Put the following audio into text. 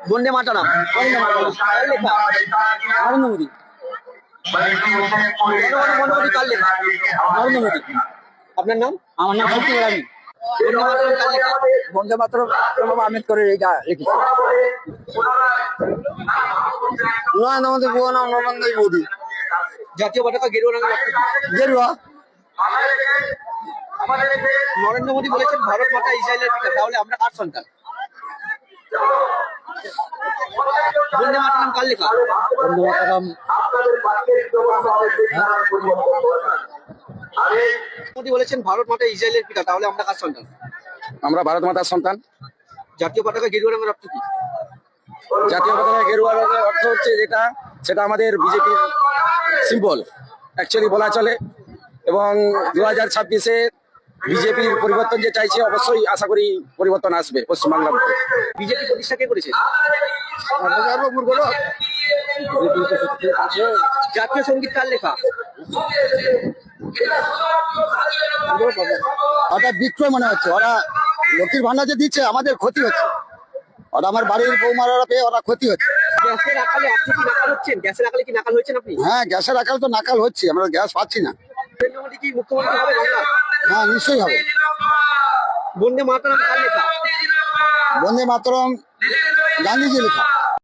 বন্দে মাতরম কার লেখা? নরেন্দ্র মোদী। জনগণ কার লেখা? নরেন্দ্র মোদী। আপনার নাম? আমার নাম ফকির রানী। বন্দে মাতরম কার লেখা? বন্দে মাতরম আম্বেদকরের এইটা লিখেছে। নরেন্দ্র মোদী। জাতীয় পতাকা গেরুয়া রঙের অর্থ কি? গেরুয়া। নরেন্দ্র মোদী বলেছেন ভারত মাতা ইসরায়েলের পিতা, তাহলে আমরা কার সন্তান? বন্দে মাতরম কার লেখা? বন্দে মাতরম মোদী বলেছেন ভারত মাতা ইসরায়েলের পিতা, তাহলে আমরা কার সন্তান? আমরা ভারত মাতার সন্তান। জাতীয় পতাকা গেরুয়া রঙের অর্থ কি? জাতীয় পতাকা গেরুয়া রঙের অর্থ হচ্ছে সেটা আমাদের বিজেপির সিম্বল অ্যাকচুয়ালি বলা চলে। এবং 2026-এ বিজেপির পরিবর্তন যে চাইছে, অবশ্যই আশা করি পরিবর্তন আসবে পশ্চিমবাংলার। বিজেপি প্রতিষ্ঠা কে করেছে? জাতীয় সঙ্গীত কার লেখা? ওটা বিক্রয় মনে হচ্ছে। ওরা লক্ষ্মীর ভান্ডার যে দিচ্ছে, আমাদের ক্ষতি হচ্ছে। ওরা আমার বাড়ির বৌমারা পেয়ে ওরা ক্ষতি হচ্ছে। গ্যাসের আকালে আপনি কি নাকাল হচ্ছেন? গ্যাসের আকালে কি নাকাল হয়েছেন আপনি? হ্যাঁ, গ্যাসের আকাল তো নাকাল হচ্ছে, আমরা গ্যাস পাচ্ছি না। নরেন্দ্র মোদী কি মুখ্যমন্ত্রী হবে বাংলার? হ্যাঁ, নিশ্চয়ই হবে। বন্দে মাতরম কার লেখা? বন্দে মাতরম গান্ধীজি লেখা।